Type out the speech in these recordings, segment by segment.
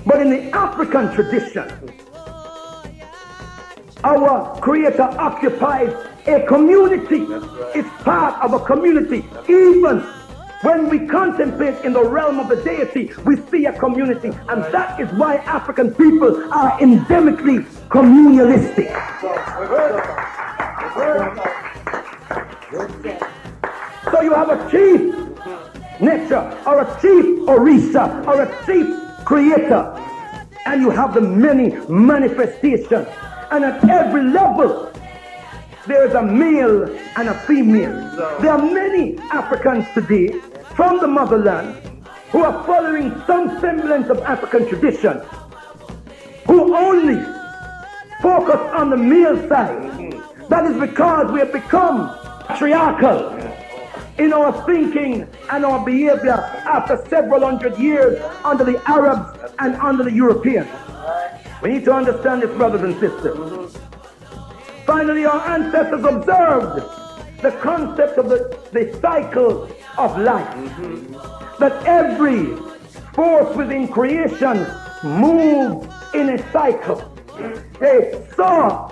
But in the African tradition, our Creator occupies a community. It's part of a community. Even when we contemplate in the realm of the deity, we see a community. And that is why African people are endemically communalistic. So you have a chief nature, or a chief Orisha, or a chief creator, and you have the many manifestations. And at every level, there is a male and a female. There are many Africans today from the motherland who are following some semblance of African tradition, who only focus on the male side. That is because we have become patriarchal in our thinking and our behavior after several hundred years under the Arabs and under the Europeans. We need to understand this, brothers and sisters. Finally, our ancestors observed the concept of the cycle of life. That every force within creation moves in a cycle. They saw,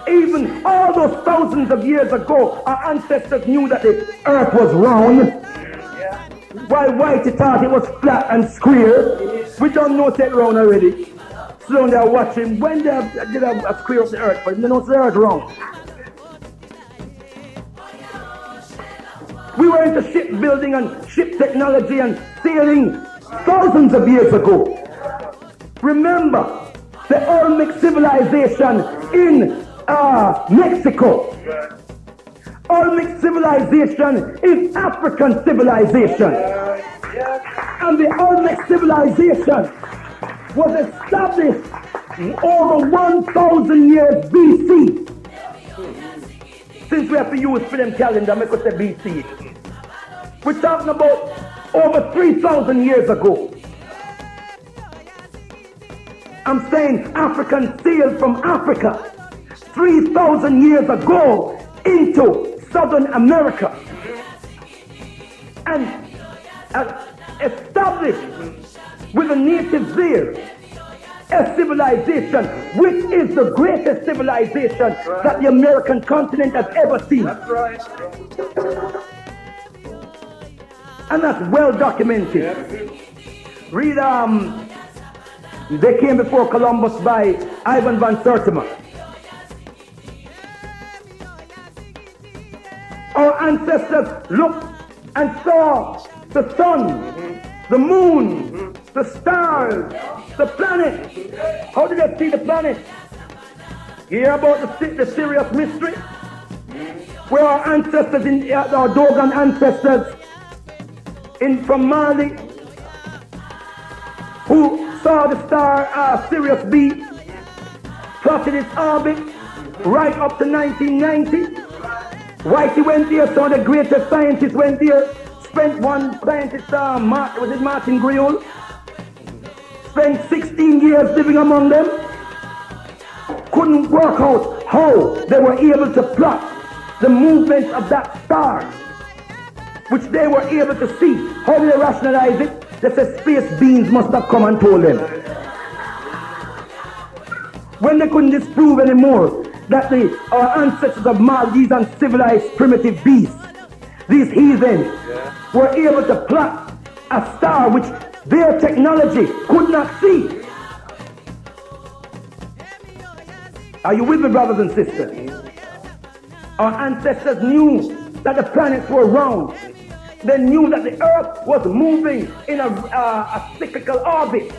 even all those thousands of years ago, our ancestors knew that the earth was round, while Whitey thought it was flat and square. We don't know that round already. So they're watching when they did a square of the earth, but they know the earth wrong. We were into shipbuilding and ship technology and sailing thousands of years ago. Remember the Olmec civilization in Mexico. Olmec civilization is African civilization. And the Olmec civilization was established over 1,000 years BC. Since we have to use film calendar, make us say BC. We're talking about over 3,000 years ago. I'm saying Africans sailed from Africa 3,000 years ago into Southern America and established with the natives there a civilization which is the greatest civilization that the American continent has ever seen. That's right. And that's well documented. Read They Came Before Columbus by Ivan van Sertima. Our ancestors looked and saw the sun, the moon, the stars, the planet. How did they see the planet? Hear about the serious mystery? Where our ancestors, our Dogon ancestors from Mali, who saw the star Sirius B, plotted its orbit right up to 1990. Whitey went there, some of the greatest scientists went there. Spent one scientist, Martin Griol, spent 16 years living among them. Couldn't work out how they were able to plot the movements of that star, which they were able to see. How did they rationalize it? They said space beings must have come and told them. When they couldn't disprove anymore that our ancestors of Mali, these uncivilized primitive beasts, these heathens, were able to plot a star which their technology could not see. Are you with me, brothers and sisters? Our ancestors knew that the planets were round. They knew that the earth was moving in a cyclical orbit.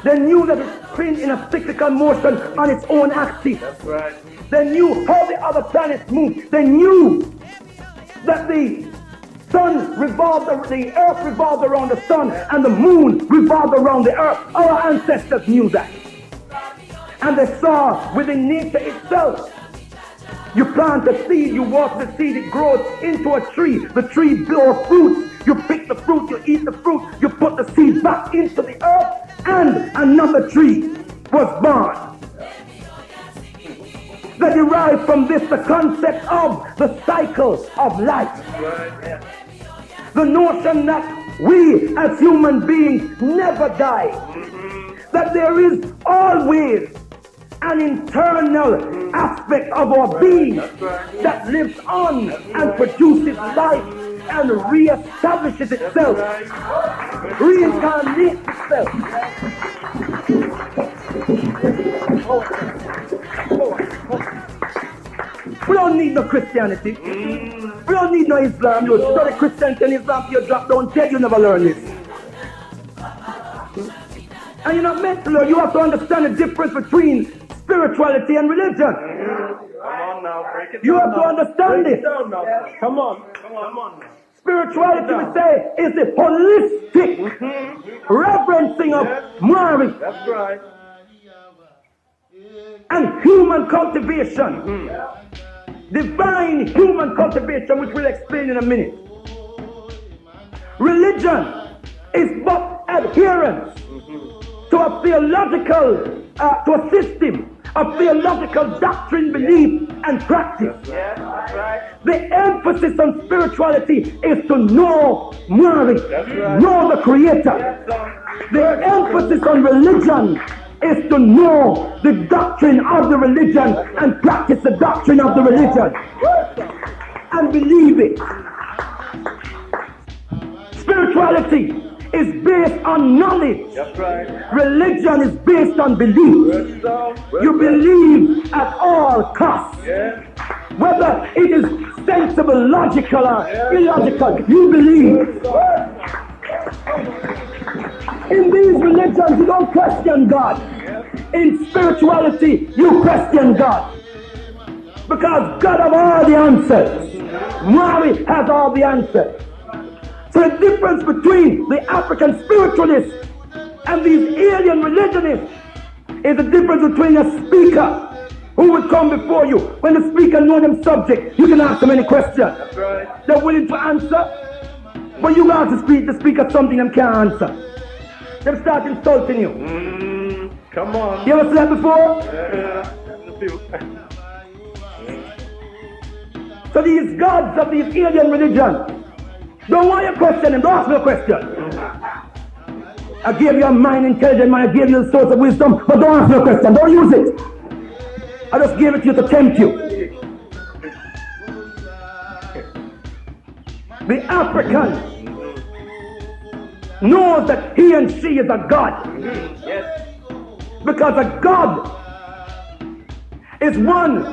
They knew that it's spinning in a cyclical motion on its own axis. That's right. They knew how the other planets moved. They knew that the sun revolved, the earth revolved around the sun, and the moon revolved around the earth. Our ancestors knew that. And they saw within nature itself. You plant a seed, you water the seed, it grows into a tree. The tree bears fruit. You pick the fruit, you eat the fruit, you put the seed back into the earth, and another tree was born. They derived from this the concept of the cycle of life. The notion that we as human beings never die. That there is always an internal aspect of our being that lives on and produces life and reestablishes itself, reincarnates itself. We don't need no Christianity. We don't need no Islam. You study Christianity and Islam, you drop down dead, you never learn this. And you're not meant to learn. You have to understand the difference between spirituality and religion. Come on now, break it down. You have to understand this. Come on. Spirituality, we say, is the holistic reverencing of Mary. That's right. And human cultivation. Divine human cultivation, which we'll explain in a minute. Religion is but adherence to a theological, to a system of theological doctrine, belief, and practice. Yes, that's right. The emphasis on spirituality is to know Mary, right. know the Creator. Yes, the emphasis on religion is to know the doctrine of the religion and practice the doctrine of the religion and believe it. Spirituality is based on knowledge. That's right. Religion is based on belief. You believe at all costs. Yeah. Whether it is sensible, logical, or illogical, you believe. In these religions, you don't question God. In spirituality, you question God. Because God has all the answers. Mary has all the answers. So the difference between the African spiritualists and these alien religionists is the difference between a speaker who would come before you. When the speaker knows them subject, you can ask them any question. That's right. They're willing to answer. But you ask the speaker something they can't answer. They start insulting you. Come on. You ever seen that before? So these gods of these alien religions don't want you to question them. Don't ask me a question. I gave you a mind intelligent man. I gave you the source of wisdom. But don't ask me a question. Don't use it. I just gave it to you to tempt you. The African knows that he and she is a god. Because a god is one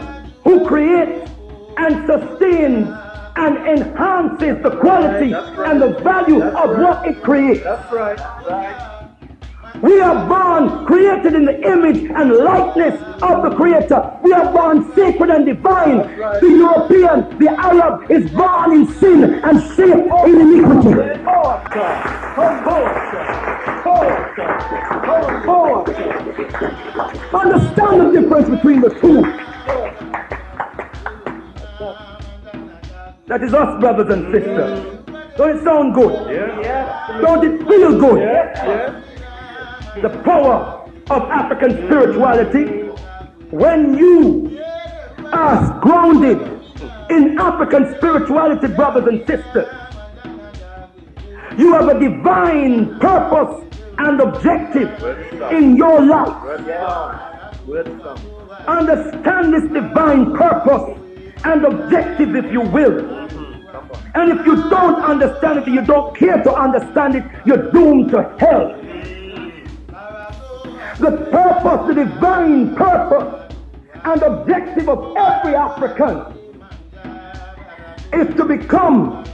who creates and sustains and enhances the quality and the value of what it creates. That's right. We are born created in the image and likeness of the Creator. We are born sacred and divine. The European, the Arab is born in sin and shaped in iniquity. Understand the difference between the two. That is us, brothers and sisters. Don't it sound good? Yeah. Don't it feel good? Yeah. The power of African spirituality, when you are grounded in African spirituality, brothers and sisters, you have a divine purpose and objective in your life. Understand this divine purpose and objective, if you will. And if you don't understand it, you don't care to understand it, you're doomed to hell. The purpose, the divine purpose and objective of every African is to become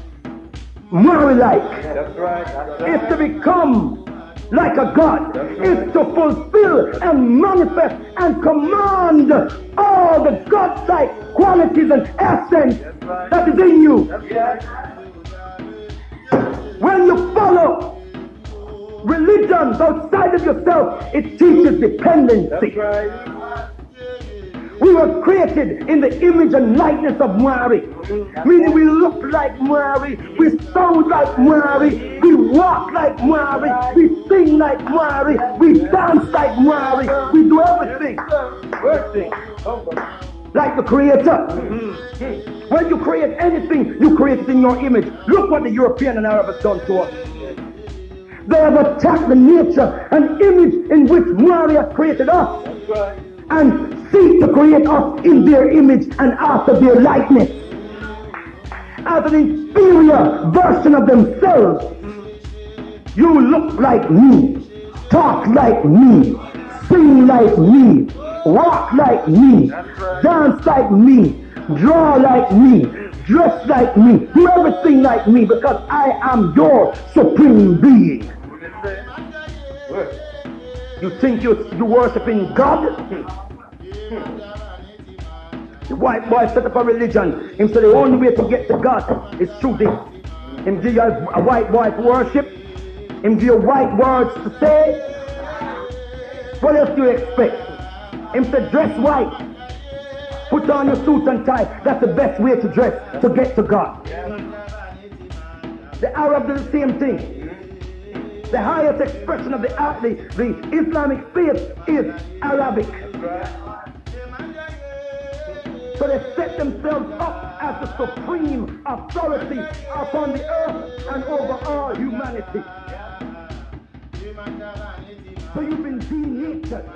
Mary-like. That's right. Is to become like a god. Is to fulfill and manifest and command all the God-like qualities and essence that is in you. When you follow religions outside of yourself, it teaches dependency. We were created in the image and likeness of Mary. Meaning we look like Mary, we sound like Mary, we walk like Mary, we sing like Mary, we dance like Mary, we do everything like the Creator. When you create anything, you create it in your image. Look what the European and Arab has done to us. They have attacked the nature and image in which Maria created us. That's right. And seek to create us in their image and after their likeness. As an inferior version of themselves. You look like me, talk like me, sing like me, walk like me, dance like me, draw like me, dress like me, do everything like me, because I am your supreme being. You think you're worshiping God? The white boy set up a religion. He said the only way to get to God is through this. Him give you a white boy to worship. Him give you white words to say. What else do you expect? Him said dress white. Put on your suit and tie. That's the best way to dress to get to God. The Arab do the same thing. The highest expression of the Islamic faith is Arabic. So they set themselves up as the supreme authority upon the earth and over all humanity. So you've been denatured.